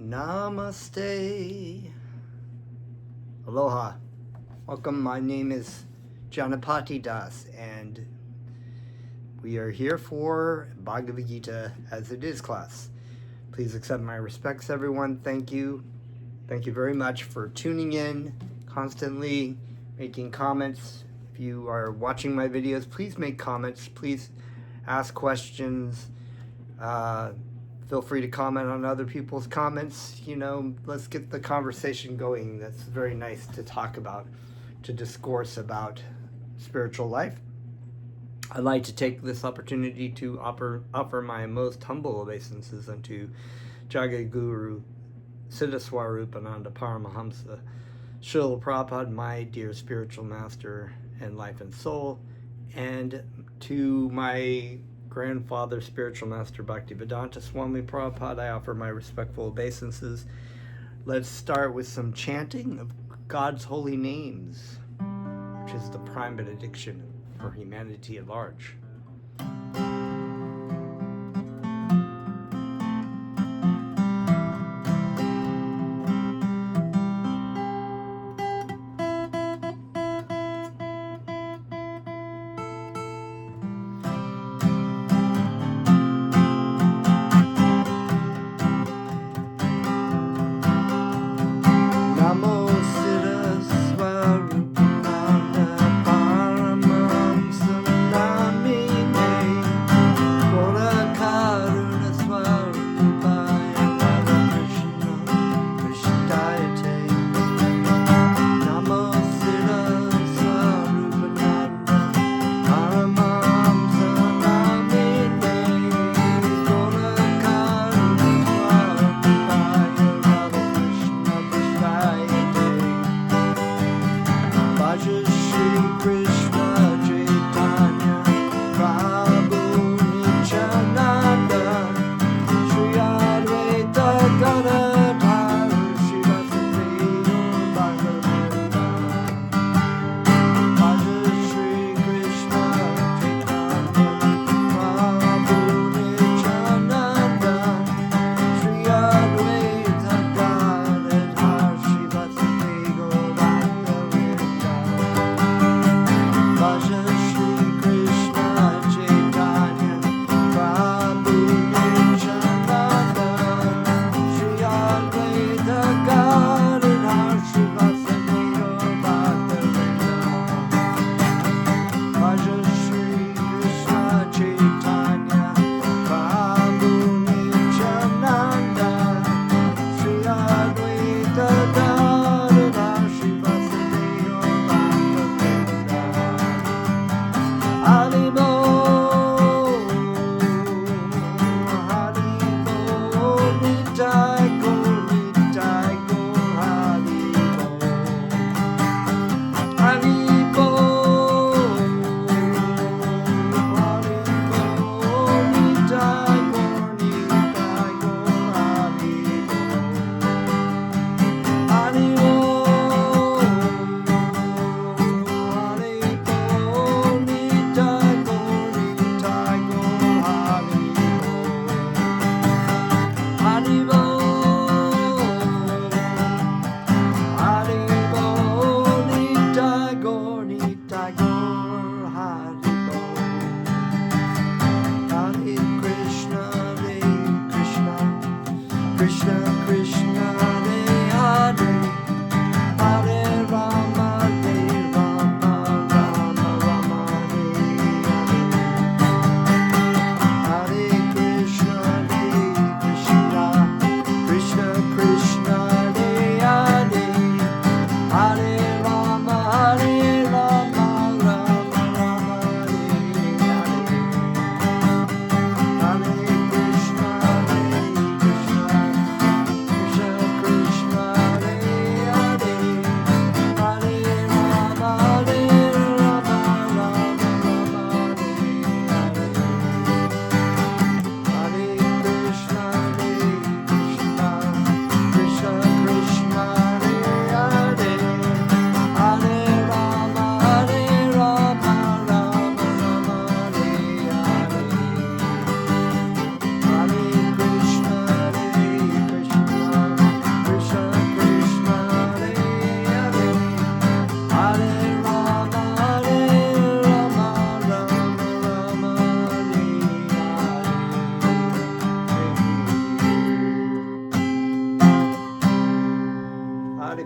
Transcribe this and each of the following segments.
Namaste. Aloha. Welcome. My name is Janapati Das, and we are here for Bhagavad Gita as it is class. Please accept my respects, everyone. Thank you. Thank you very much for tuning in constantly, making comments. If you are watching my videos, please make comments. Please ask questions. Feel free to comment on other people's comments. Let's get the conversation going. That's very nice to talk about, to discourse about spiritual life. I'd like to take this opportunity to offer my most humble obeisances unto Jagadguru Siddhaswarupananda Paramahamsa Srila Prabhupada, my dear spiritual master in life and soul, and to my grandfather, spiritual master Bhaktivedanta Swami Prabhupada, I offer my respectful obeisances. Let's start with some chanting of God's holy names, which is the prime benediction for humanity at large. Namo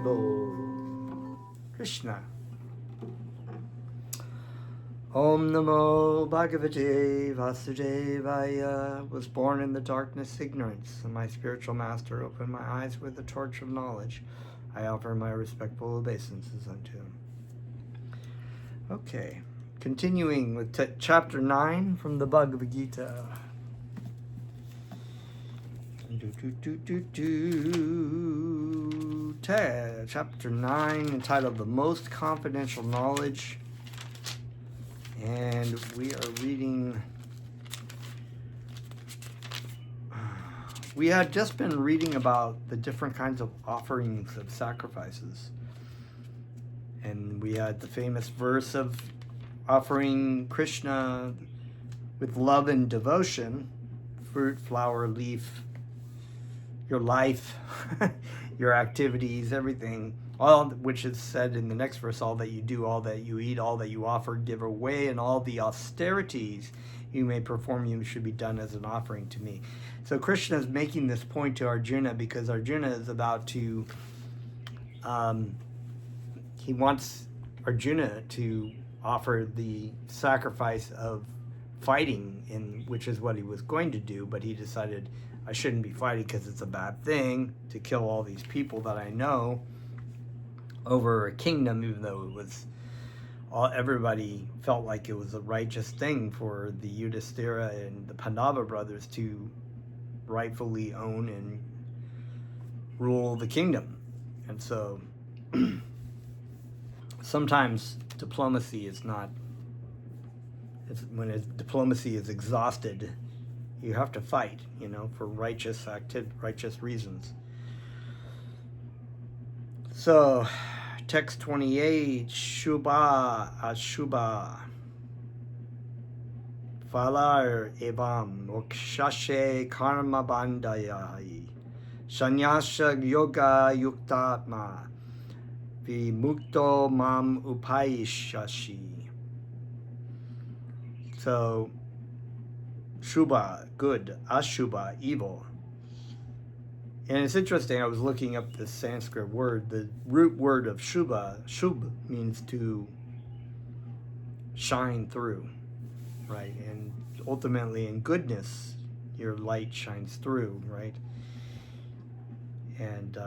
Bol. Krishna. Om Namo Bhagavate Vasudevaya. Was born in the darkness ignorance, and my spiritual master opened my eyes with the torch of knowledge. I offer my respectful obeisances unto him. Okay, continuing with chapter 9 from the Bhagavad Gita. Chapter 9, entitled The Most Confidential Knowledge. And we are reading, we had just been reading about the different kinds of offerings of sacrifices. And we had the famous verse of offering Krishna with love and devotion, fruit, flower, leaf, your life, your activities, everything. All which is said in the next verse, all that you do, all that you eat, all that you offer, give away, and all the austerities you may perform, you should be done as an offering to me. So Krishna is making this point to Arjuna because Arjuna is about to, he wants Arjuna to offer the sacrifice of fighting, which is what he was going to do, but he decided, I shouldn't be fighting because it's a bad thing to kill all these people that I know over a kingdom, even though it was everybody felt like it was a righteous thing for the Yudhishthira and the Pandava brothers to rightfully own and rule the kingdom. And so sometimes diplomacy is not, when diplomacy is exhausted, you have to fight, for righteous reasons. So, text 28, Shubha Ashubha. Phalar evam mokshashe karma bandayai. Shanyasha yoga yuktatma. Vimukto mam upayishashi. So, Shubha, good, Ashubha, evil. And it's interesting, I was looking up this Sanskrit word. The root word of Shubha, Shubh, means to shine through, right? And ultimately in goodness, your light shines through, right? And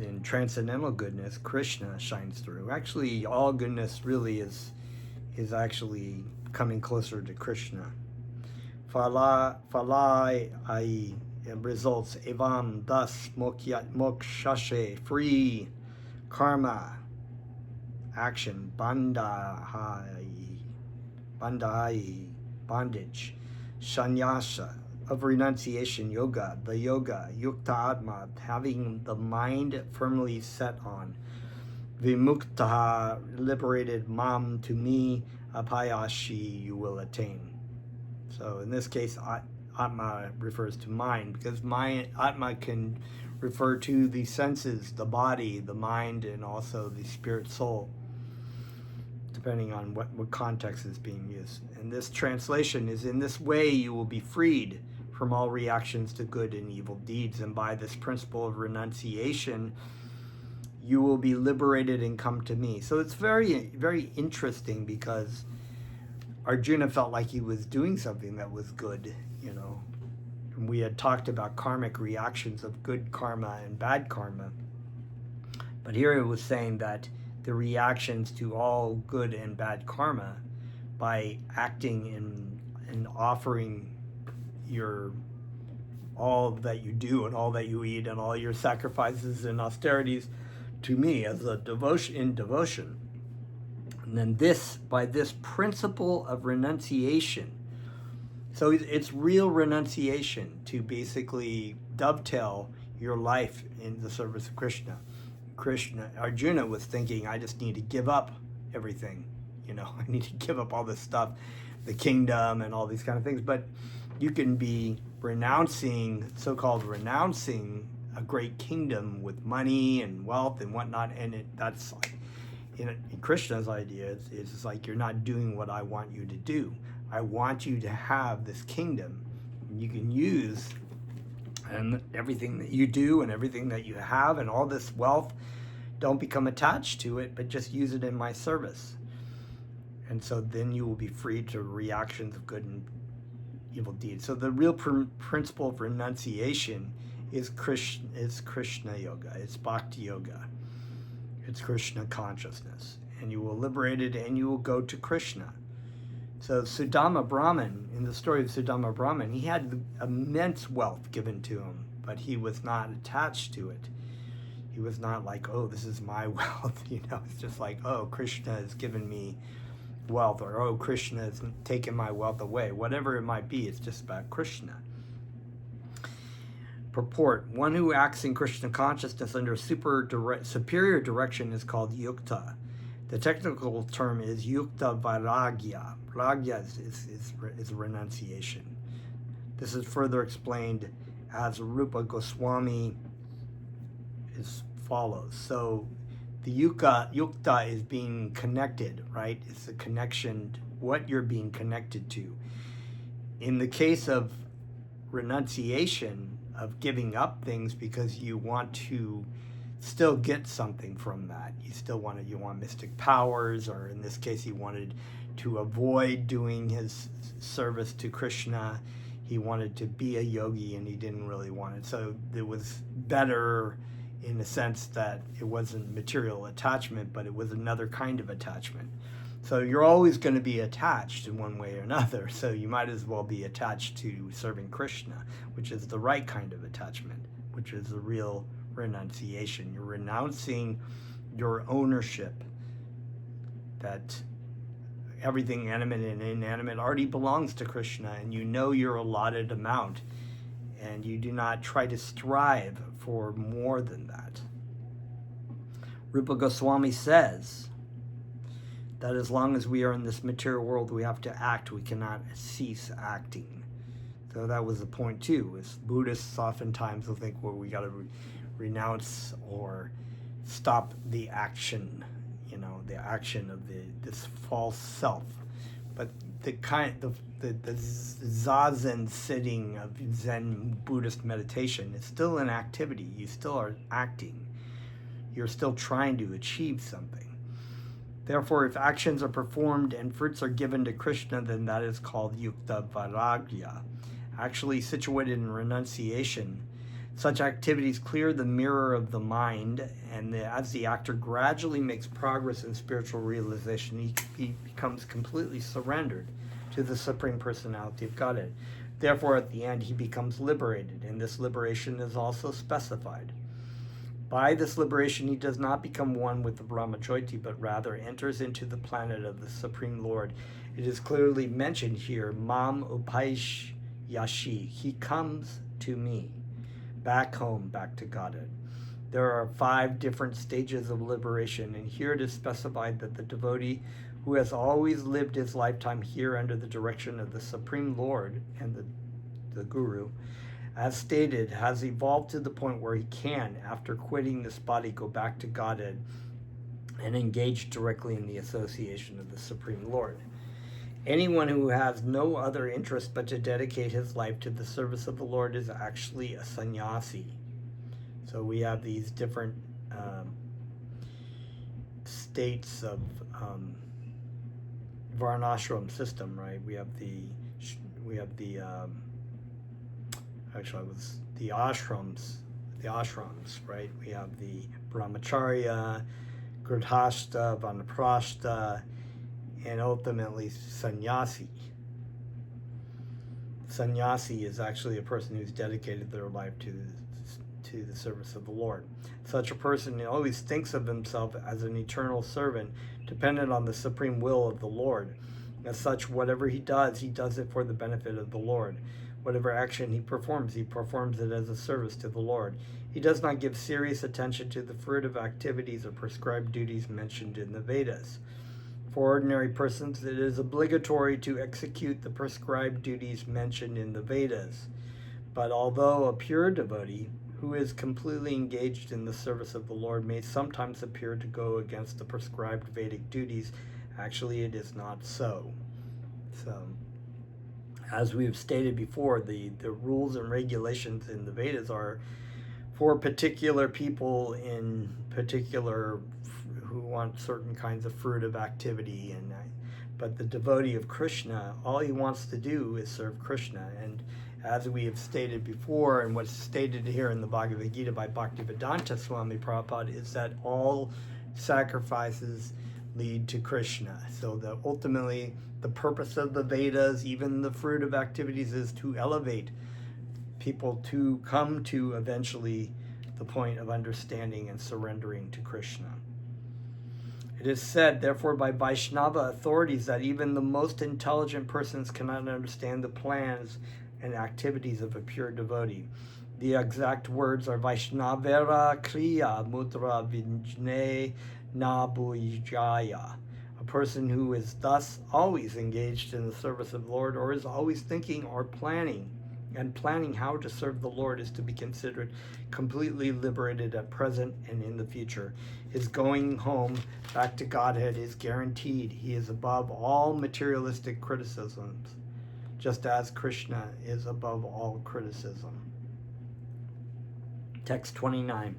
in transcendental goodness, Krishna shines through. Actually, all goodness really is actually coming closer to Krishna. Falai ai results evam, thus mokshashe, free, karma, action, bandai, bondage, shanyasa, of renunciation, yoga, the yoga, yukta atma, having the mind firmly set on, vimukta, liberated, mam, to me, apayashi, you will attain. So in this case, Atma refers to mind, because Atma can refer to the senses, the body, the mind, and also the spirit soul, depending on what context is being used. And this translation is, in this way you will be freed from all reactions to good and evil deeds, and by this principle of renunciation, you will be liberated and come to me. So it's very, very interesting because Arjuna felt like he was doing something that was good, And we had talked about karmic reactions of good karma and bad karma. But here it was saying that the reactions to all good and bad karma, by acting and offering all that you do and all that you eat and all your sacrifices and austerities to me as a devotion. And then by this principle of renunciation, so it's real renunciation to basically dovetail your life in the service of Krishna. Arjuna was thinking, I just need to give up everything. I need to give up all this stuff, the kingdom and all these kind of things. But you can be so-called renouncing a great kingdom with money and wealth and whatnot, and that's like, in Krishna's idea, it's like, you're not doing what I want you to do. I want you to have this kingdom. You can use And everything that you do and everything that you have and all this wealth, don't become attached to it, but just use it in my service. And so then you will be free to reactions of good and evil deeds. So the real principle of renunciation is Krishna yoga. It's bhakti yoga. It's Krishna consciousness. And you will liberate it and you will go to Krishna. So Sudama Brahman, in the story of Sudama Brahman, he had immense wealth given to him, but he was not attached to it. He was not like, oh, this is my wealth. It's just like, oh, Krishna has given me wealth, or oh, Krishna has taken my wealth away. Whatever it might be, it's just about Krishna. Purport: one who acts in Krishna consciousness under superior direction is called yukta. The technical term is yukta vairagya. Vairagya is renunciation. This is further explained as Rupa Goswami as follows. So the yukta is being connected, right? It's the connection, what you're being connected to. In the case of renunciation, of giving up things because you want to still get something from that. You want mystic powers, or in this case, he wanted to avoid doing his service to Krishna. He wanted to be a yogi and he didn't really want it. So it was better in the sense that it wasn't material attachment, but it was another kind of attachment. So you're always going to be attached in one way or another. So you might as well be attached to serving Krishna, which is the right kind of attachment, which is the real renunciation. You're renouncing your ownership, that everything animate and inanimate already belongs to Krishna, and you know your allotted amount, and you do not try to strive for more than that. Rupa Goswami says that as long as we are in this material world, we have to act. We cannot cease acting. So that was the point too, is Buddhists oftentimes will think, well, we got to renounce or stop the action, the action of this false self. But the zazen sitting of Zen Buddhist meditation is still an activity. You still are acting. You're still trying to achieve something. Therefore, if actions are performed and fruits are given to Krishna, then that is called yukta vairagya. Actually situated in renunciation, such activities clear the mirror of the mind, and as the actor gradually makes progress in spiritual realization, he becomes completely surrendered to the Supreme Personality of Godhead. Therefore, at the end, he becomes liberated, and this liberation is also specified. By this liberation, he does not become one with the Brahmajyoti, but rather enters into the planet of the Supreme Lord. It is clearly mentioned here, Mam Upaish Yashi, he comes to me, back home, back to Godhead. There are 5 different stages of liberation, and here it is specified that the devotee who has always lived his lifetime here under the direction of the Supreme Lord and the Guru, as stated, has evolved to the point where he can, after quitting this body, go back to Godhead and engage directly in the association of the Supreme Lord. Anyone who has no other interest but to dedicate his life to the service of the Lord is actually a sannyasi. So we have these different states of varnashram system, right? We have the ashrams, right? We have the brahmacharya, grihastha, vanaprastha, and ultimately sannyasi. Sannyasi is actually a person who's dedicated their life to the service of the Lord. Such a person always thinks of himself as an eternal servant, dependent on the supreme will of the Lord. As such, whatever he does it for the benefit of the Lord. Whatever action he performs it as a service to the Lord. He does not give serious attention to the fruitive activities or prescribed duties mentioned in the Vedas. For ordinary persons, it is obligatory to execute the prescribed duties mentioned in the Vedas. But although a pure devotee who is completely engaged in the service of the Lord may sometimes appear to go against the prescribed Vedic duties, actually it is not so. As we have stated before, the rules and regulations in the Vedas are for particular people in particular who want certain kinds of fruitive activity, but the devotee of Krishna, all he wants to do is serve Krishna. And as we have stated before, and what's stated here in the Bhagavad Gita by Bhaktivedanta Swami Prabhupada, is that all sacrifices lead to Krishna. So that ultimately the purpose of the Vedas, even the fruitive activities, is to elevate people to come to eventually the point of understanding and surrendering to Krishna. It is said, therefore, by Vaishnava authorities that even the most intelligent persons cannot understand the plans and activities of a pure devotee. The exact words are Vaishnavera Kriya Mudra Vinjne Nabujaya. A person who is thus always engaged in the service of the Lord, or is always thinking or planning how to serve the Lord, is to be considered completely liberated at present and in the future. His going home back to Godhead is guaranteed. He is above all materialistic criticisms, just as Krishna is above all criticism. Text 29.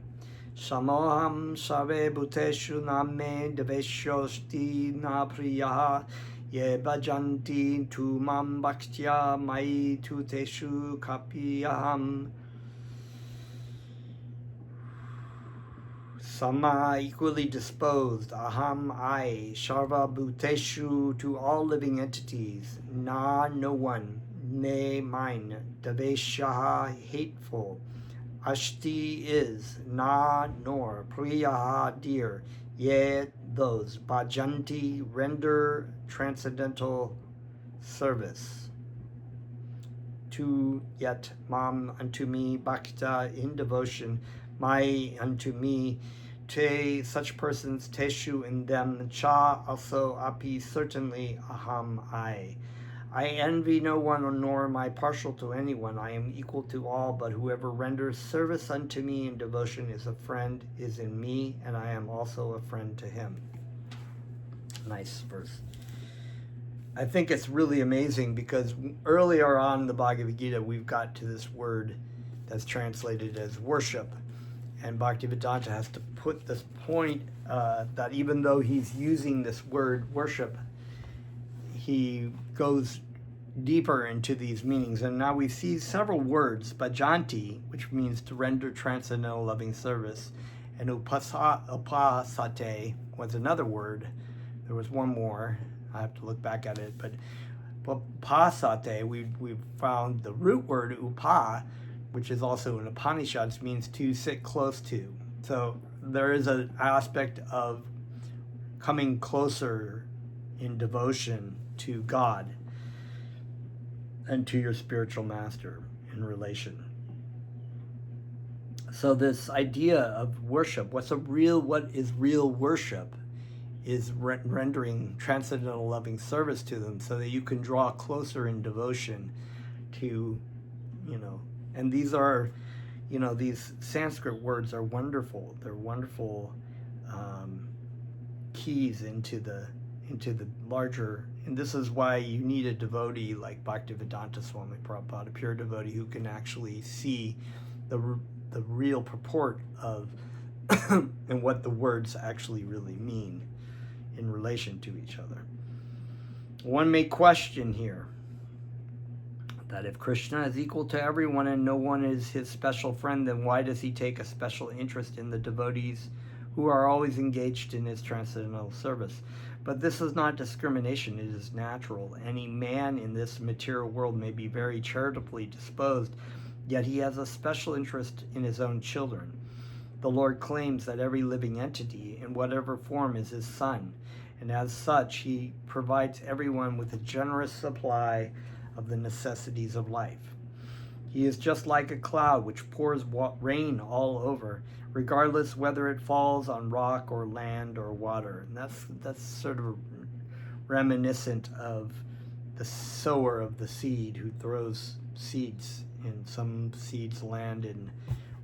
Samoham save bhuteshu name deveshosti na priyaha ye bhajanti tu mam bhaktya mai tu teshu kapiyaham. Sama, equally disposed, aham, I, sharva bhuteshu, to all living entities, na, no one, ne, mine, deveshaha, hateful, ashti, is, na, nor, priyaha, dear, ye, those, bhajanti, render transcendental service, to, yet, mam, unto me, bhakta, in devotion, my, unto me, te, such persons, teshu, in them, cha, also, api, certainly, aham, I. I envy no one, nor am I partial to anyone. I am equal to all, but whoever renders service unto me in devotion is a friend, is in me, and I am also a friend to him. Nice verse. I think it's really amazing because earlier on in the Bhagavad Gita, we've got to this word that's translated as worship. And Bhaktivedanta has to put this point that even though he's using this word worship, he goes deeper into these meanings. And now we see several words, bhajanti, which means to render transcendental loving service, and upasate was another word. There was one more. I have to look back at it. But upasate, we've found the root word upa, which is also in Upanishads, means to sit close to. So there is an aspect of coming closer in devotion to God and to your spiritual master in relation. So this idea of worship, what is real worship, is rendering transcendental loving service to them so that you can draw closer in devotion to, and these are, these Sanskrit words are wonderful. They're wonderful keys into the larger, and this is why you need a devotee like Bhaktivedanta Swami Prabhupada, a pure devotee who can actually see the real purport of and what the words actually really mean in relation to each other. One may question here that if Krishna is equal to everyone and no one is his special friend, then why does he take a special interest in the devotees who are always engaged in his transcendental service? But this is not discrimination, it is natural. Any man in this material world may be very charitably disposed, yet he has a special interest in his own children. The Lord claims that every living entity, in whatever form, is his son, and as such, he provides everyone with a generous supply of the necessities of life. He is just like a cloud which pours rain all over, regardless whether it falls on rock or land or water. And that's sort of reminiscent of the sower of the seed who throws seeds, and some seeds land in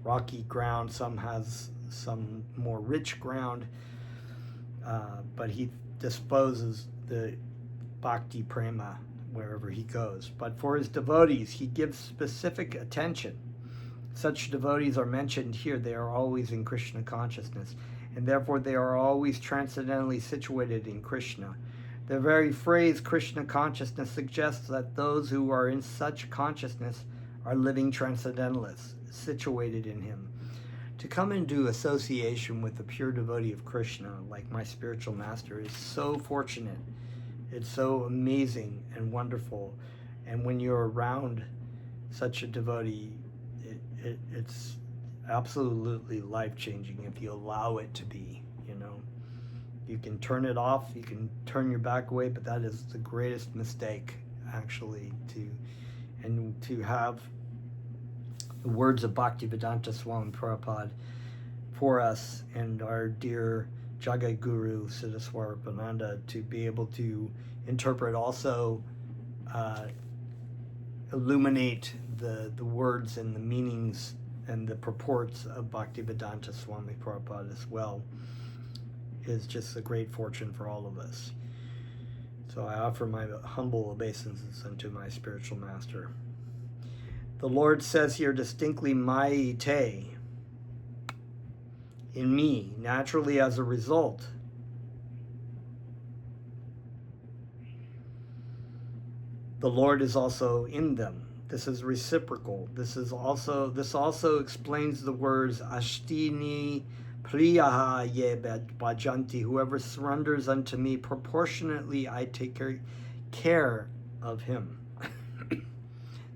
rocky ground, some has some more rich ground, but he disposes the bhakti prema, wherever he goes. But for his devotees, he gives specific attention. Such devotees are mentioned here. They are always in Krishna consciousness, and therefore they are always transcendently situated in Krishna. The very phrase Krishna consciousness suggests that those who are in such consciousness are living transcendentalists, situated in him. To come into association with a pure devotee of Krishna, like my spiritual master, is so fortunate. It's so amazing and wonderful. And when you're around such a devotee, it's absolutely life-changing if you allow it to be, you know. You can turn it off, you can turn your back away, but that is the greatest mistake, actually, to have the words of Bhaktivedanta Swami Prabhupada for us and our dear Jagat Guru Siddhaswarapananda to be able to interpret, also illuminate the words and the meanings and the purports of Bhaktivedanta Swami Prabhupada as well, is just a great fortune for all of us. So I offer my humble obeisances unto my spiritual master. The Lord says here distinctly, Maite, in me, naturally as a result. The Lord is also in them. This is reciprocal. This also explains the words Ashtini Priyaha ye bhajanti. Whoever surrenders unto me, proportionately I take care of him.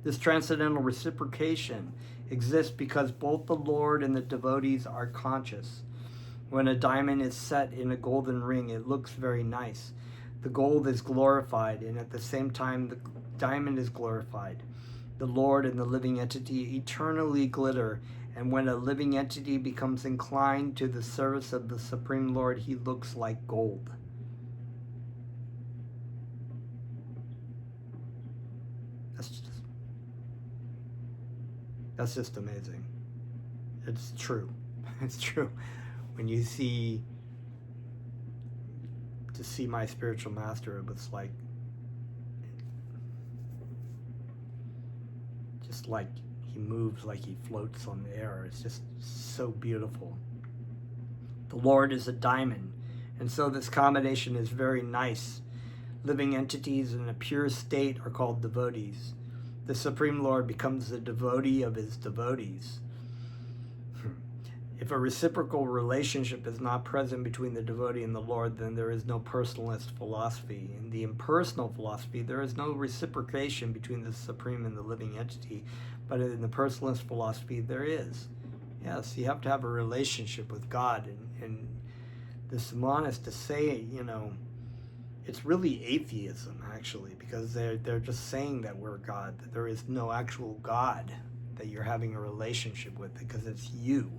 This transcendental reciprocation exists because both the Lord and the devotees are conscious. When a diamond is set in a golden ring, it looks very nice. The gold is glorified, and at the same time, the diamond is glorified. The Lord and the living entity eternally glitter, and when a living entity becomes inclined to the service of the Supreme Lord, he looks like gold. That's just amazing. It's true. It's true. When you see my spiritual master, it was like, just like he moves, like he floats on the air. It's just so beautiful. The Lord is a diamond, and so this combination is very nice. Living entities in a pure state are called devotees. The Supreme Lord becomes the devotee of his devotees. If a reciprocal relationship is not present between the devotee and the Lord, then there is no personalist philosophy. In the impersonal philosophy, there is no reciprocation between the Supreme and the living entity. But in the personalist philosophy, there is. Yes, you have to have a relationship with God. And the Samanas to say, you know, it's really atheism, actually, because they're just saying that we're God, that there is no actual God that you're having a relationship with, because it's you.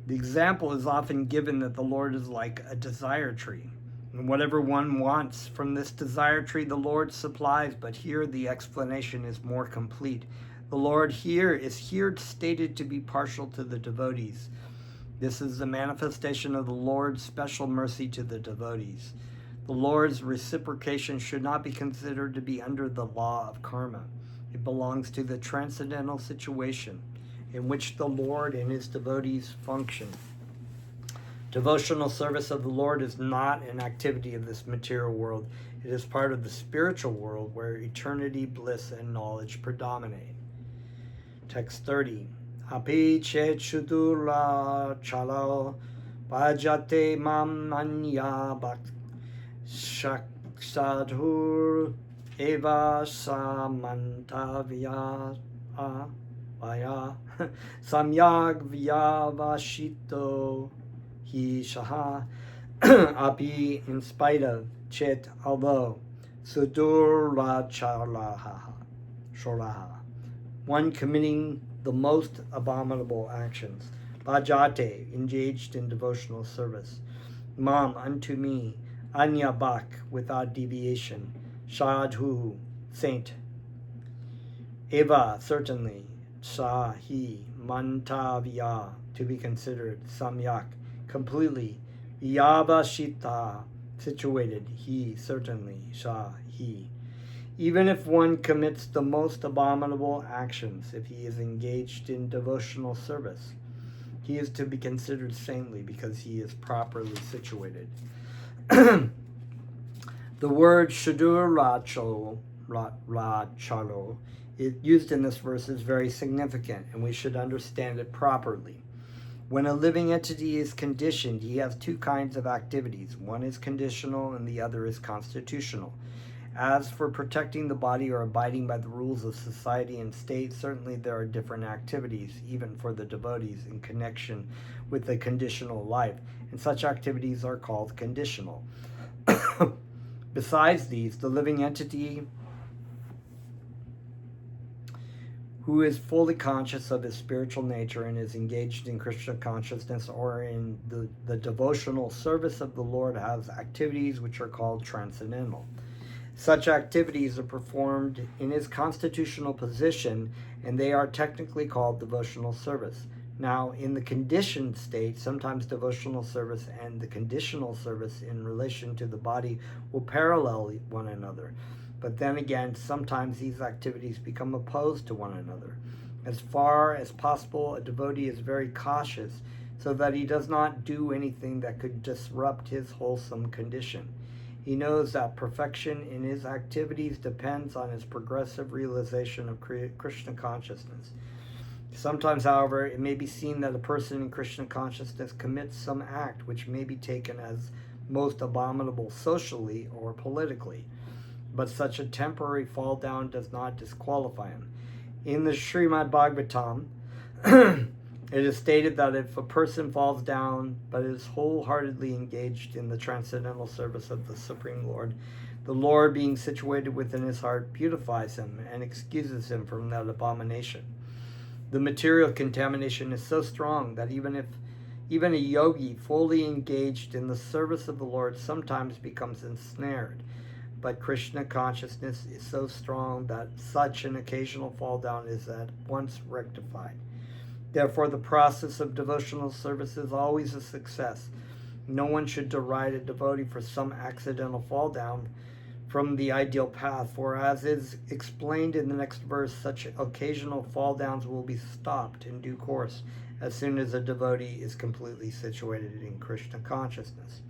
The example is often given that the Lord is like a desire tree, and whatever one wants from this desire tree, the Lord supplies, but here the explanation is more complete. The Lord here is stated to be partial to the devotees. This is the manifestation of the Lord's special mercy to the devotees. The Lord's reciprocation should not be considered to be under the law of karma. It belongs to the transcendental situation in which the Lord and his devotees function. Devotional service of the Lord is not an activity of this material world. It is part of the spiritual world where eternity, bliss, and knowledge predominate. Text 30. Api chet shudura chalo bhajate mam anya bhakt Shaksadhur eva samantavya vaya samyag vyavashito hi shaha api, in spite of, chet, although, sudurachalaha shoraha, one committing the most abominable actions, bhajate, engaged in devotional service, mam, unto me, Anya Bak, without deviation, Shadhu, saint, Eva, certainly, Sa, he, Mantavya, to be considered, Samyak, completely, Vyavashita, situated, he, certainly, Sha, he. Even if one commits the most abominable actions, if he is engaged in devotional service, he is to be considered saintly because he is properly situated. The word shadur rachalo, used in this verse, is very significant, and we should understand it properly. When a living entity is conditioned, he has two kinds of activities. One is conditional and the other is constitutional. As for protecting the body or abiding by the rules of society and state, certainly there are different activities, even for the devotees, in connection with the conditional life, and such activities are called conditional. Besides these, the living entity who is fully conscious of his spiritual nature and is engaged in Krishna consciousness or in the devotional service of the Lord has activities which are called transcendental. Such activities are performed in his constitutional position, and they are technically called devotional service. Now, in the conditioned state, sometimes devotional service and the conditional service in relation to the body will parallel one another. But then again, sometimes these activities become opposed to one another. As far as possible, a devotee is very cautious so that he does not do anything that could disrupt his wholesome condition. He knows that perfection in his activities depends on his progressive realization of Krishna consciousness. Sometimes, however, it may be seen that a person in Krishna consciousness commits some act which may be taken as most abominable socially or politically, but such a temporary fall down does not disqualify him. In the Srimad Bhagavatam, it is stated that if a person falls down but is wholeheartedly engaged in the transcendental service of the Supreme Lord, the Lord, being situated within his heart, beautifies him and excuses him from that abomination. The material contamination is so strong that even a yogi fully engaged in the service of the Lord sometimes becomes ensnared. But Krishna consciousness is so strong that such an occasional fall down is at once rectified. Therefore, the process of devotional service is always a success. No one should deride a devotee for some accidental fall down from the ideal path, for as is explained in the next verse, such occasional fall downs will be stopped in due course as soon as a devotee is completely situated in Krishna consciousness.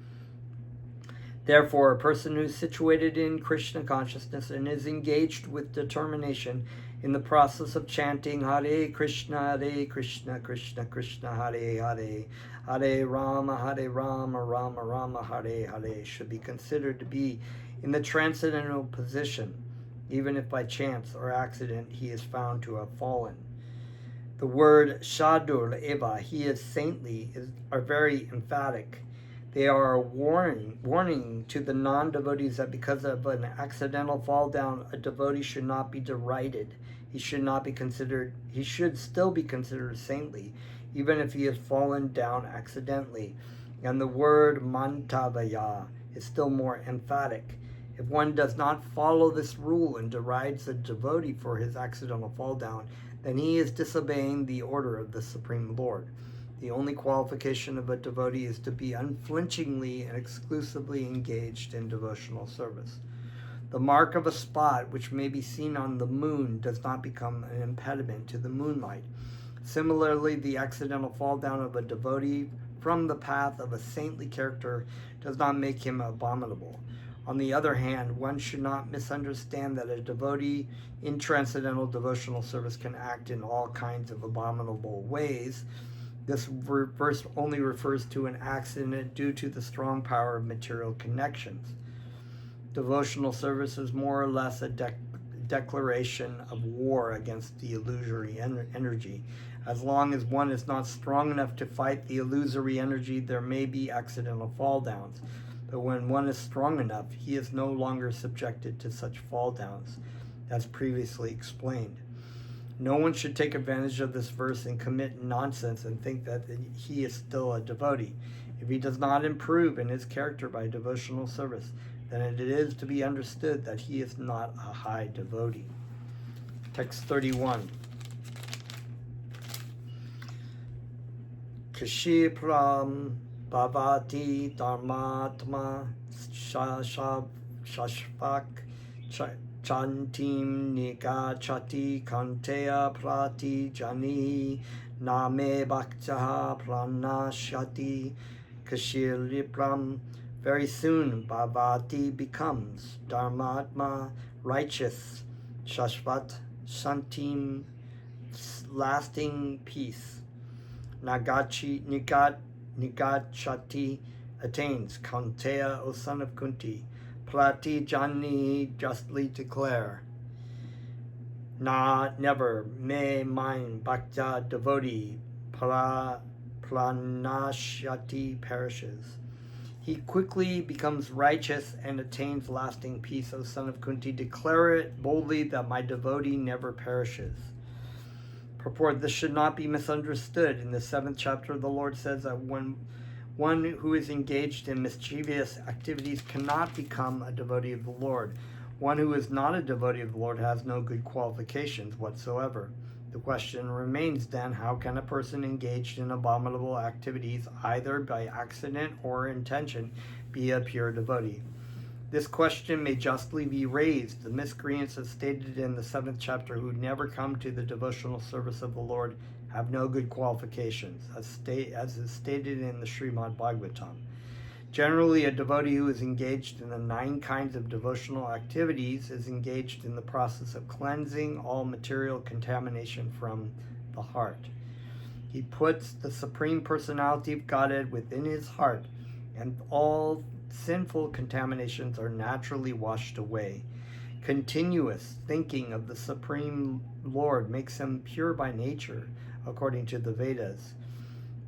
Therefore, a person who is situated in Krishna consciousness and is engaged with determination in the process of chanting Hare Krishna, Krishna Krishna, Hare Hare, Hare Rama, Rama Rama, Hare Hare, should be considered to be in the transcendental position, even if by chance or accident he is found to have fallen. The word Shadur Eva, he is saintly, are very emphatic. They are a warning to the non-devotees that because of an accidental fall down, a devotee should not be derided. He should still be considered saintly, even if he has fallen down accidentally. And the word mantavaya is still more emphatic. If one does not follow this rule and derides a devotee for his accidental fall down, then he is disobeying the order of the Supreme Lord. The only qualification of a devotee is to be unflinchingly and exclusively engaged in devotional service. The mark of a spot which may be seen on the moon does not become an impediment to the moonlight. Similarly, the accidental fall down of a devotee from the path of a saintly character does not make him abominable. On the other hand, one should not misunderstand that a devotee in transcendental devotional service can act in all kinds of abominable ways. This verse only refers to an accident due to the strong power of material connections. Devotional service is more or less a declaration of war against the illusory energy. As long as one is not strong enough to fight the illusory energy, there may be accidental fall downs. But when one is strong enough, he is no longer subjected to such fall downs, as previously explained. No one should take advantage of this verse and commit nonsense and think that he is still a devotee. If he does not improve in his character by devotional service, then it is to be understood that he is not a high devotee. Text 31. Kshipram bhavati dharmatma shashvak chantim nigachati kanteya prati jani name bhaktaha pranashati kashilipram. Very soon Bhavati becomes Dharmatma, righteous, Shashvat, Shantim, lasting peace. Nigachati attains, Kanteya, O son of Kunti. Prati Jani, justly declare. Never, may mine, Bhakta, devotee, Pranashati, perishes. He quickly becomes righteous and attains lasting peace. O son of Kunti, declare it boldly that my devotee never perishes. Purport: this should not be misunderstood. In the 7th chapter, the Lord says that when one who is engaged in mischievous activities cannot become a devotee of the Lord. One who is not a devotee of the Lord has no good qualifications whatsoever. The question remains then, how can a person engaged in abominable activities, either by accident or intention, be a pure devotee? This question may justly be raised. The miscreants, as stated in the 7th chapter, who never come to the devotional service of the Lord, have no good qualifications, as is stated in the Srimad Bhagavatam. Generally, a devotee who is engaged in the 9 kinds of devotional activities is engaged in the process of cleansing all material contamination from the heart. He puts the Supreme Personality of Godhead within his heart, and all sinful contaminations are naturally washed away. Continuous thinking of the Supreme Lord makes him pure by nature, according to the Vedas.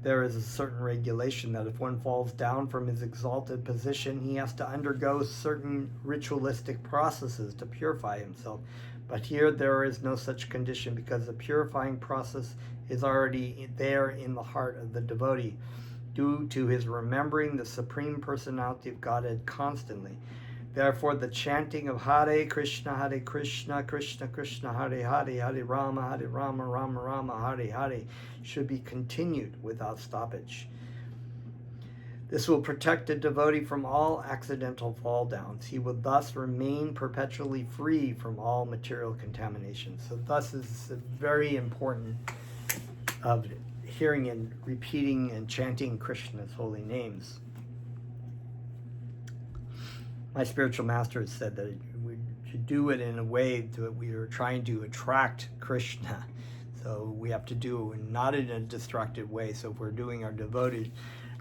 There is a certain regulation that if one falls down from his exalted position, he has to undergo certain ritualistic processes to purify himself. But here there is no such condition, because the purifying process is already there in the heart of the devotee, due to his remembering the Supreme Personality of Godhead constantly. Therefore, the chanting of Hare Krishna, Krishna Krishna, Hare Rama, Rama Rama, Hare Hare should be continued without stoppage. This will protect a devotee from all accidental fall downs. He will thus remain perpetually free from all material contamination. So thus is very important of hearing and repeating and chanting Krishna's holy names. My spiritual master has said that we should do it in a way that we are trying to attract Krishna. So we have to do it not in a destructive way. So if we're doing our devoted,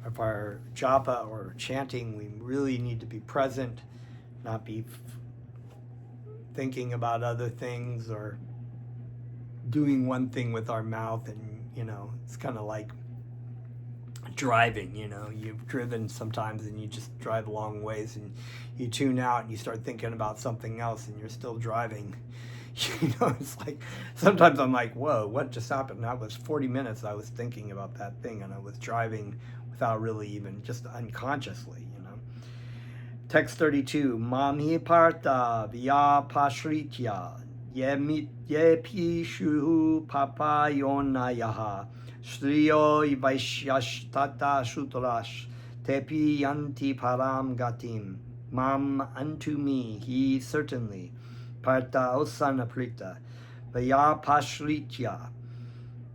if our japa or chanting, we really need to be present, not be thinking about other things or doing one thing with our mouth. And, it's kind of like driving. You've driven sometimes and you just drive a long ways and you tune out and you start thinking about something else and you're still driving. It's like sometimes I'm like, whoa, what just happened? That was 40 minutes I was thinking about that thing, and I was driving without really even, just unconsciously. Text 32. Mamhi parta vya pashritya yepi shuhu papayonayaha Shriyo vaishyashtata shutrash tepi yanti param gatim. Mam, unto me, he certainly, parta osanaprita, vaya pashritya,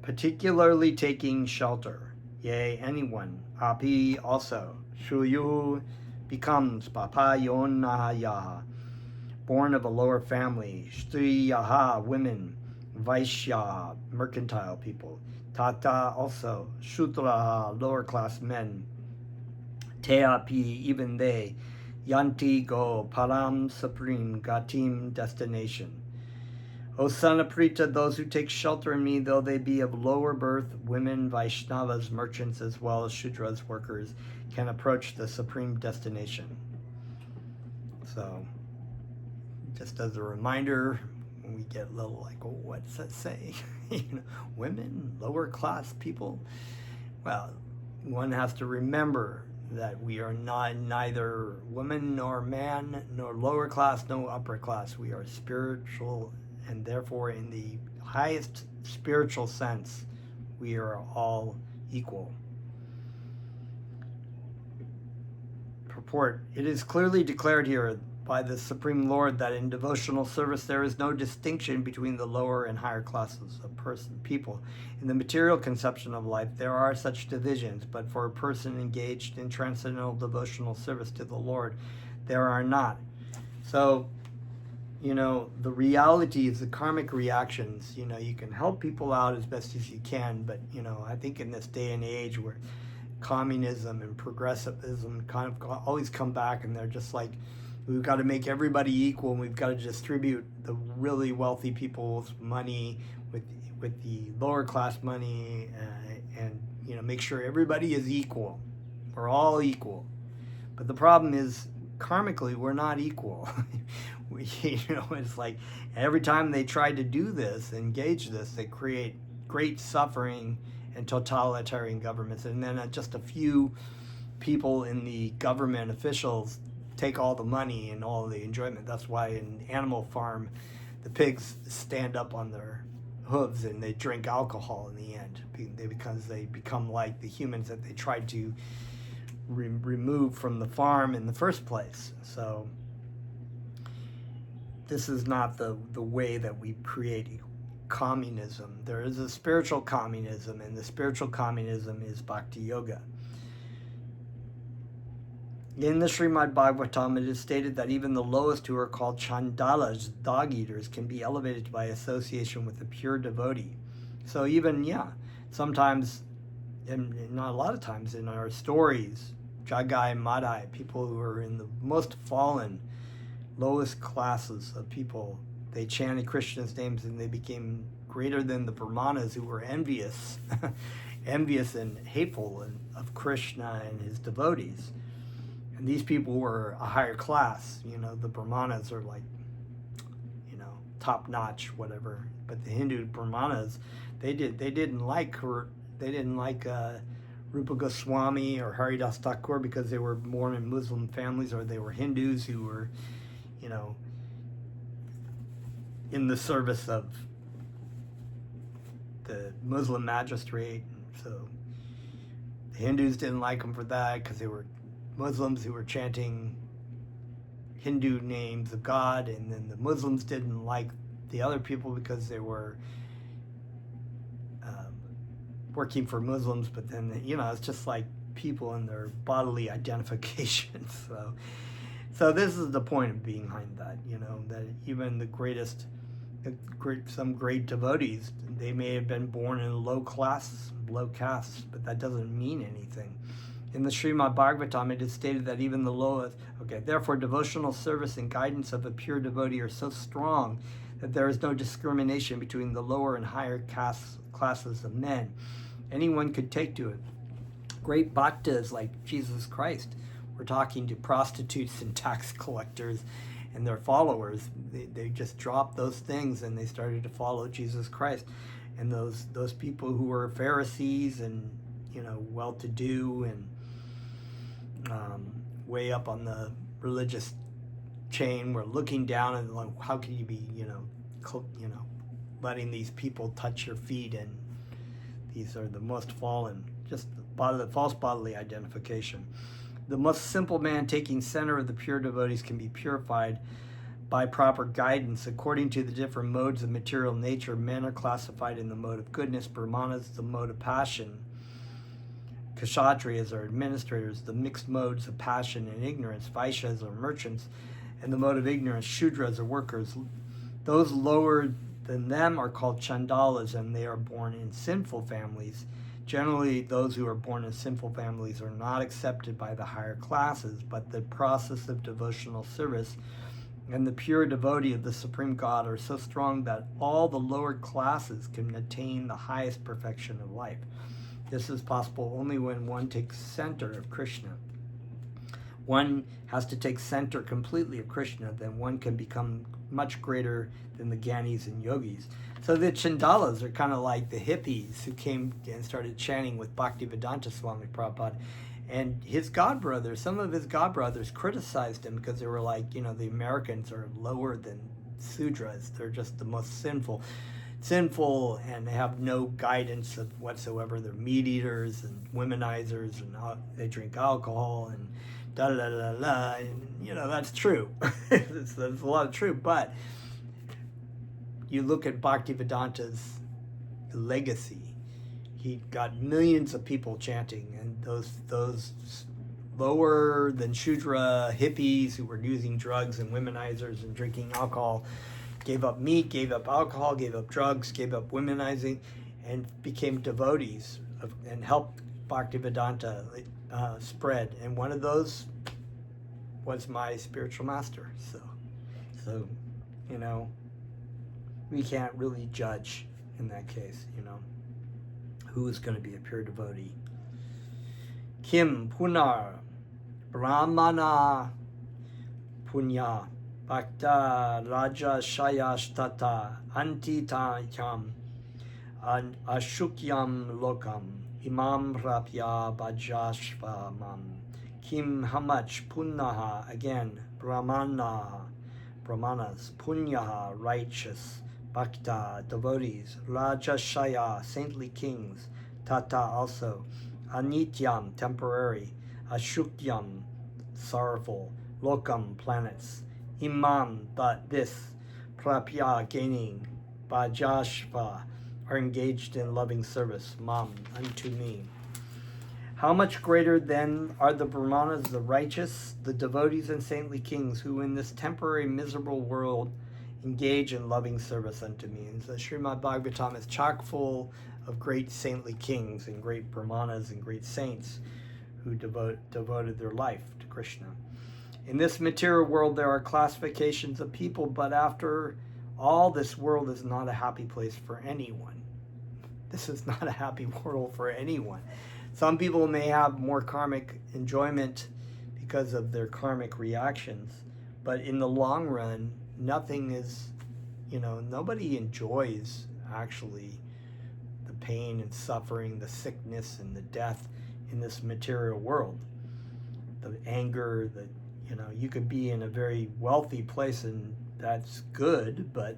particularly taking shelter, yea, anyone, api also, shuyu becomes papayonayaha, born of a lower family, shtriyaha, women, vaishya, mercantile people, Tata also, Shutraha, lower class men, Teapi, even they, Yanti go, Param supreme, Gatim destination. O son of Prita, those who take shelter in me, though they be of lower birth, women, Vaishnavas, merchants, as well as Shudras, workers, can approach the supreme destination. So, just as a reminder, when we get a little like, oh, what's that say? Women, lower class people. Well, one has to remember that we are neither woman nor man, nor lower class, no upper class. We are spiritual, and therefore in the highest spiritual sense, we are all equal. Purport: it is clearly declared here by the Supreme Lord that in devotional service there is no distinction between the lower and higher classes of people. In the material conception of life, there are such divisions, but for a person engaged in transcendental devotional service to the Lord, there are not. So, the reality is the karmic reactions. You can help people out as best as you can, but, I think in this day and age where communism and progressivism kind of always come back, and they're just like, we've got to make everybody equal, and we've got to distribute the really wealthy people's money with the lower class money, and make sure everybody is equal. We're all equal. But the problem is, karmically, we're not equal. It's like every time they try to do this, engage this, they create great suffering and totalitarian governments. And then just a few people in the government officials take all the money and all the enjoyment. That's why in Animal Farm, the pigs stand up on their hooves and they drink alcohol in the end, because they become like the humans that they tried to remove from the farm in the first place. So this is not the way that we create communism. There is a spiritual communism, and the spiritual communism is Bhakti Yoga. In the Srimad Bhagavatam, it is stated that even the lowest, who are called chandalas, dog eaters, can be elevated by association with a pure devotee. So even, sometimes, and not a lot of times in our stories, Jagai Madai, people who are in the most fallen, lowest classes of people, they chanted Krishna's names and they became greater than the Brahmanas, who were envious, envious and hateful of Krishna and his devotees. And these people were a higher class. The Brahmanas are like, top notch, whatever. But the Hindu Brahmanas, they didn't like Rupa Goswami or Haridas Thakur because they were born in Muslim families, or they were Hindus who were, in the service of the Muslim magistrate. So the Hindus didn't like them for that because they were Muslims who were chanting Hindu names of God, and then the Muslims didn't like the other people because they were working for Muslims. But then, it's just like people and their bodily identification. So this is the point behind that, that even some great devotees, they may have been born in low castes, but that doesn't mean anything. In the Srimad Bhagavatam, it is stated that even the lowest, therefore devotional service and guidance of a pure devotee are so strong that there is no discrimination between the lower and higher classes of men. Anyone could take to it. Great bhaktas like Jesus Christ were talking to prostitutes and tax collectors and their followers. They just dropped those things and they started to follow Jesus Christ. And those people who were Pharisees and well-to-do and way up on the religious chain were looking down and like, how can you be letting these people touch your feet, and these are the most fallen, just the false bodily identification. The most simple man taking center of the pure devotees can be purified by proper guidance. According to the different modes of material nature, men are classified in the mode of goodness, Brahmanas the mode of passion, Kshatriyas are administrators, the mixed modes of passion and ignorance, Vaishyas are merchants, and the mode of ignorance, Shudras are workers. Those lower than them are called chandalas, and they are born in sinful families. Generally, those who are born in sinful families are not accepted by the higher classes, but the process of devotional service and the pure devotee of the Supreme God are so strong that all the lower classes can attain the highest perfection of life. This is possible only when one takes center of Krishna. One has to take center completely of Krishna, then one can become much greater than the Gyanis and Yogis. So the Chandalas are kind of like the hippies who came and started chanting with Bhaktivedanta Swami Prabhupada. And his godbrothers, some of his godbrothers criticized him because they were like, the Americans are lower than Sudras. They're just the most sinful, and they have no guidance of whatsoever. They're meat eaters and womenizers, and they drink alcohol and da la la la, and that's true. There's a lot of truth, but you look at Bhaktivedanta's legacy. He got millions of people chanting, and those lower than Shudra hippies who were using drugs and womenizers and drinking alcohol gave up meat, gave up alcohol, gave up drugs, gave up womenizing, and became devotees and helped Bhaktivedanta spread. And one of those was my spiritual master. So we can't really judge in that case, who is going to be a pure devotee. Kim Punar Brahmana Punya Bhakta Raja Shayashtata Antitakyam Ashukyam Lokam Imam Rapya Bhajashvamam Kim Hamach Punnaha, again Brahmanas, Punyaha, righteous, Bhakta, devotees, Rajashaya, saintly kings, Tata also, Anityam, temporary, Ashukyam, sorrowful, Lokam, planets, Imam, but this, Prapya, gaining, Bhajashva, are engaged in loving service, Mam, unto me. How much greater then are the Brahmanas, the righteous, the devotees and saintly kings, who in this temporary miserable world engage in loving service unto me. And the Srimad Bhagavatam is chock full of great saintly kings and great Brahmanas and great saints who devoted their life to Krishna. In this material world there are classifications of people, but after all, this world is not a happy place for anyone. This is not a happy world for anyone. Some people may have more karmic enjoyment because of their karmic reactions, but in the long run, nothing is, nobody enjoys actually the pain and suffering, the sickness and the death in this material world. The anger, you could be in a very wealthy place and that's good, but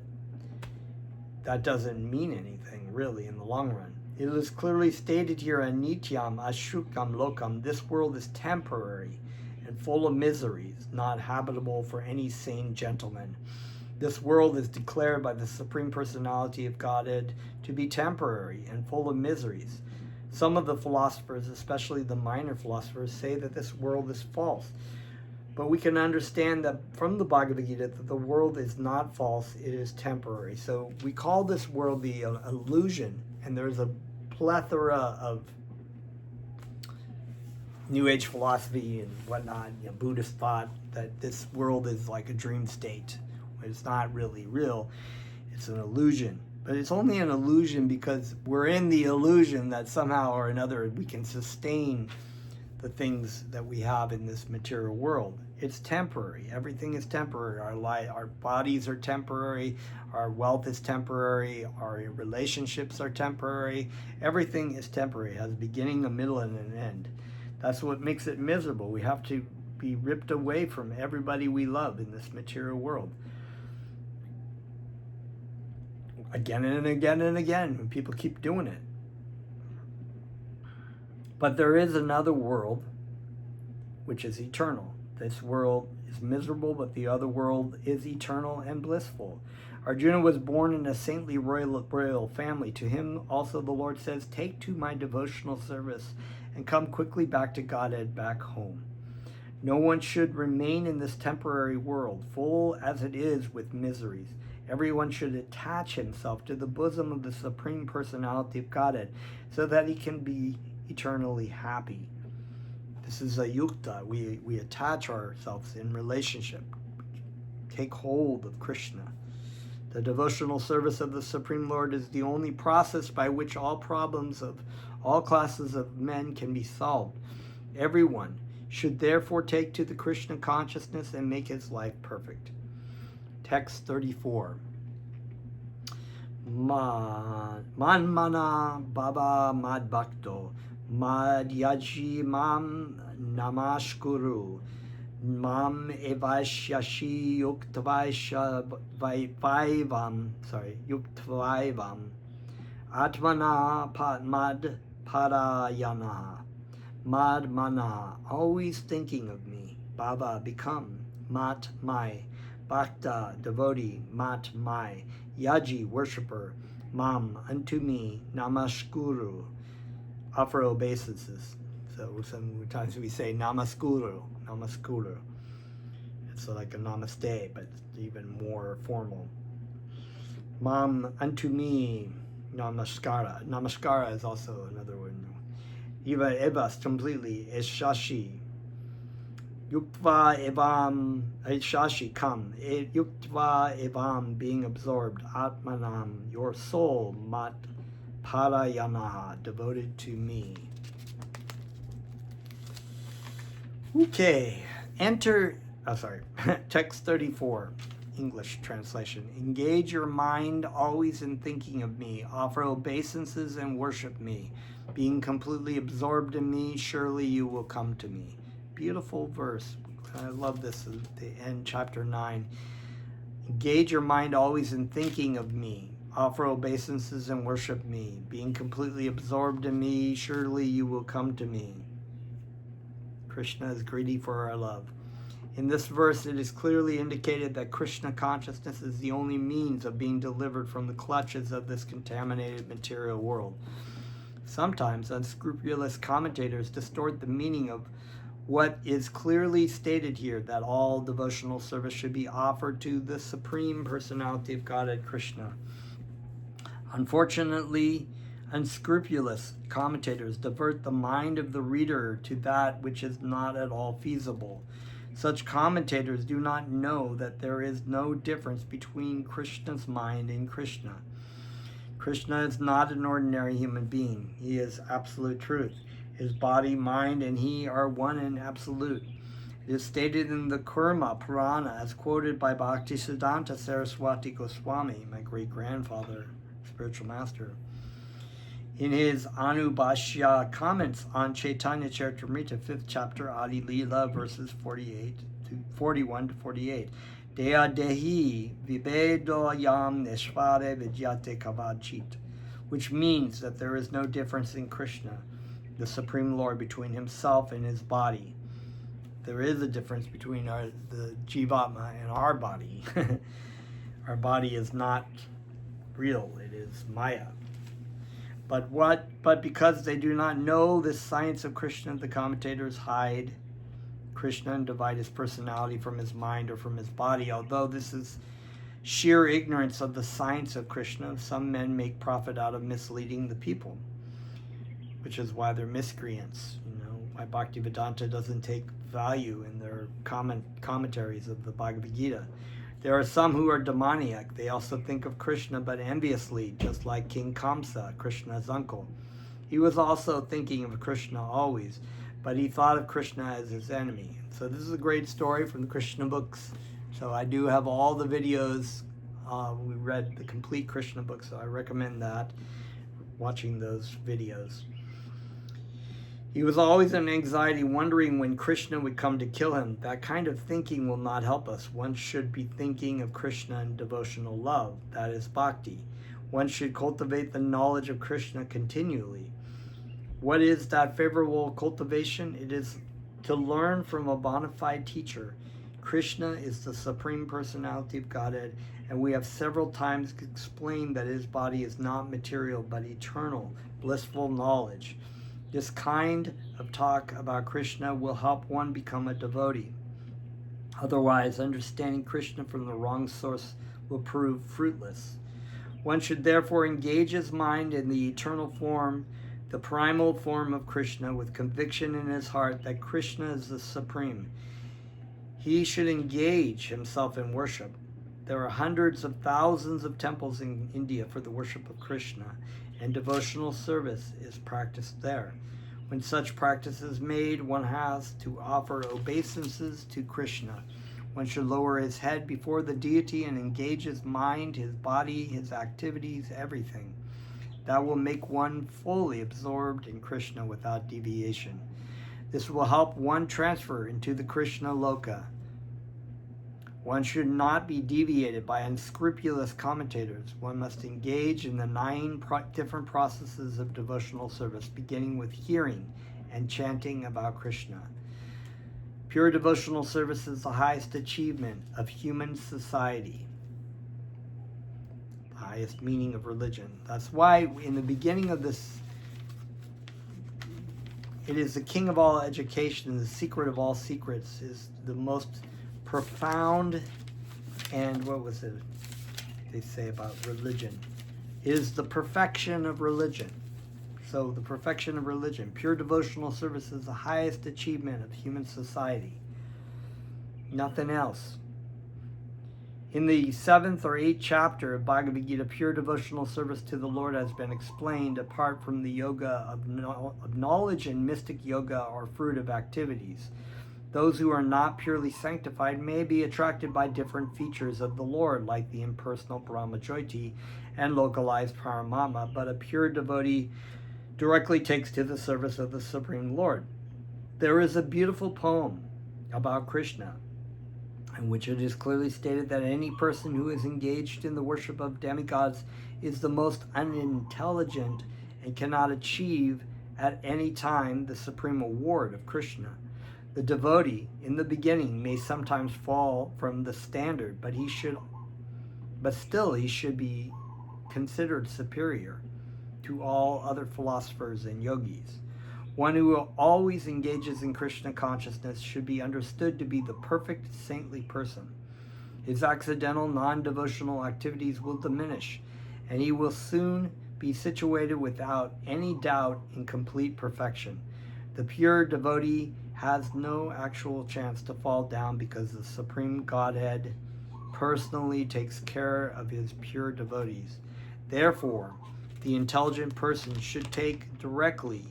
that doesn't mean anything really in the long run. It is clearly stated here, Anityam Ashukam Lokam, this world is temporary and full of miseries, not habitable for any sane gentleman. This world is declared by the Supreme Personality of Godhead to be temporary and full of miseries. Some of the philosophers, especially the minor philosophers, say that this world is false. But we can understand that from the Bhagavad Gita that the world is not false, it is temporary. So we call this world the illusion, and there's a plethora of New Age philosophy and whatnot, Buddhist thought that this world is like a dream state. It's not really real. It's an illusion. But it's only an illusion because we're in the illusion that somehow or another we can sustain the things that we have in this material world. It's temporary. Everything is temporary. Our bodies are temporary. Our wealth is temporary. Our relationships are temporary. Everything is temporary. It has a beginning, a middle, and an end. That's what makes it miserable. We have to be ripped away from everybody we love in this material world. Again and again and again, and people keep doing it. But there is another world which is eternal. This world is miserable, but the other world is eternal and blissful. Arjuna was born in a saintly royal family. To him also the Lord says, take to my devotional service and come quickly back to Godhead, back home. No one should remain in this temporary world, full as it is with miseries. Everyone should attach himself to the bosom of the Supreme Personality of Godhead so that he can be eternally happy. This is a yukta. We attach ourselves in relationship. Take hold of Krishna. The devotional service of the Supreme Lord is the only process by which all problems of all classes of men can be solved. Everyone should therefore take to the Krishna consciousness and make his life perfect. Text 34. Manmana Baba Mad Bhakto Madhyaji Mam Namashkuru Mam Evashyashi Yuktvavam Atmana Mad Parayana Mad mana, always thinking of me. Bhava, become. Mat, my. Bhakta, devotee. Mat, my. Yaji, worshipper. Mam, unto me. Namaskuru, offer obeisances. So sometimes we say namaskuru. It's like a namaste, but it's even more formal. Mam, unto me. Namaskara. Namaskara is also another one. Eva evas, completely. Eshashi. Yuktva evam. Eshashi, come. Yuktva evam, being absorbed. Atmanam, your soul. Mat parayanaha, devoted to me. Okay. Text 34. English translation. Engage your mind always in thinking of me. Offer obeisances and worship me. Being completely absorbed in me, surely you will come to me. Beautiful verse. I love this at the end, chapter 9. Engage your mind always in thinking of me. Offer obeisances and worship me. Being completely absorbed in me, surely you will come to me. Krishna is greedy for our love. In this verse, it is clearly indicated that Krishna consciousness is the only means of being delivered from the clutches of this contaminated material world. Sometimes unscrupulous commentators distort the meaning of what is clearly stated here, that all devotional service should be offered to the Supreme Personality of Godhead, Krishna. Unfortunately, unscrupulous commentators divert the mind of the reader to that which is not at all feasible. Such commentators do not know that there is no difference between Krishna's mind and Krishna. Krishna is not an ordinary human being. He is absolute truth. His body, mind, and he are one in absolute. It is stated in the Kurma Purana, as quoted by Bhaktisiddhanta Saraswati Goswami, my great-grandfather, spiritual master. In his Anubhashya comments on Chaitanya Charitamrita, 5th chapter, Adi Leela, verses 41 to 48. Deha dehi vibedoyam neshvare vidyate kavachit, which means that there is no difference in Krishna, the Supreme Lord, between himself and his body. There is a difference between the Jivatma and our body. Our body is not real, it is Maya. But because they do not know this science of Krishna, the commentators hide Krishna and divide his personality from his mind or from his body. Although this is sheer ignorance of the science of Krishna, some men make profit out of misleading the people, which is why they're miscreants. Why Bhaktivedanta doesn't take value in their commentaries of the Bhagavad Gita. There are some who are demoniac. They also think of Krishna, but enviously, just like King Kamsa, Krishna's uncle. He was also thinking of Krishna always, but he thought of Krishna as his enemy. So this is a great story from the Krishna books. So I do have all the videos. We read the complete Krishna book, so I recommend that, watching those videos. He was always in anxiety, wondering when Krishna would come to kill him. That kind of thinking will not help us. One should be thinking of Krishna in devotional love. That is bhakti. One should cultivate the knowledge of Krishna continually. What is that favorable cultivation? It is to learn from a bona fide teacher. Krishna is the Supreme Personality of Godhead, and we have several times explained that his body is not material but eternal, blissful knowledge. This kind of talk about Krishna will help one become a devotee. Otherwise, understanding Krishna from the wrong source will prove fruitless. One should therefore engage his mind in the eternal form, the primal form of Krishna, with conviction in his heart that Krishna is the Supreme. He should engage himself in worship. There are hundreds of thousands of temples in India for the worship of Krishna, and devotional service is practiced there. When such practice is made, one has to offer obeisances to Krishna. One should lower his head before the deity and engage his mind, his body, his activities, everything. That will make one fully absorbed in Krishna without deviation. This will help one transfer into the Krishna Loka. One should not be deviated by unscrupulous commentators. One must engage in the 9 different processes of devotional service, beginning with hearing and chanting about Krishna. Pure devotional service is the highest achievement of human society. The highest meaning of religion. That's why in the beginning of this, it is the king of all education, the secret of all secrets, is the most profound, and what was it they say about religion? Is the perfection of religion. So the perfection of religion, pure devotional service is the highest achievement of human society. Nothing else. In the 7th or 8th chapter of Bhagavad Gita, pure devotional service to the Lord has been explained apart from the yoga of knowledge and mystic yoga or fruitive activities. Those who are not purely sanctified may be attracted by different features of the Lord, like the impersonal Brahmajyoti and localized Paramatma, but a pure devotee directly takes to the service of the Supreme Lord. There is a beautiful poem about Krishna, in which it is clearly stated that any person who is engaged in the worship of demigods is the most unintelligent and cannot achieve at any time the supreme award of Krishna. The devotee in the beginning may sometimes fall from the standard, but still he should be considered superior to all other philosophers and yogis. One who always engages in Krishna consciousness should be understood to be the perfect saintly person. His accidental, non-devotional activities will diminish, and he will soon be situated without any doubt in complete perfection. The pure devotee has no actual chance to fall down because the Supreme Godhead personally takes care of his pure devotees. Therefore, the intelligent person should take directly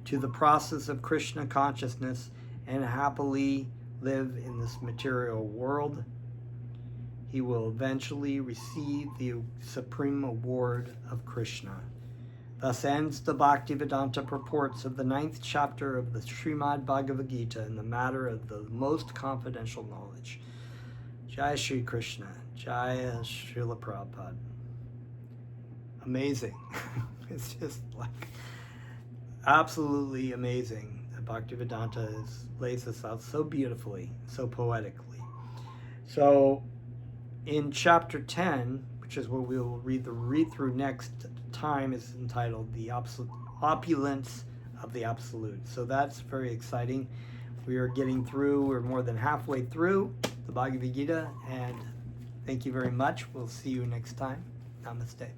to the process of Krishna consciousness and happily live in this material world. He will eventually receive the supreme award of Krishna. Thus ends the Bhaktivedanta purports of the 9th chapter of the Srimad Bhagavad Gita in the matter of the most confidential knowledge. Jai Shri Krishna. Jaya Srila Prabhupada. Amazing. It's just like absolutely amazing. Bhaktivedanta lays this out so beautifully, so poetically. So in chapter 10, which is what we will read through next time, is entitled The Opulence of the Absolute. So that's very exciting. We're more than halfway through the Bhagavad Gita, and thank you very much. We'll see you next time. Namaste.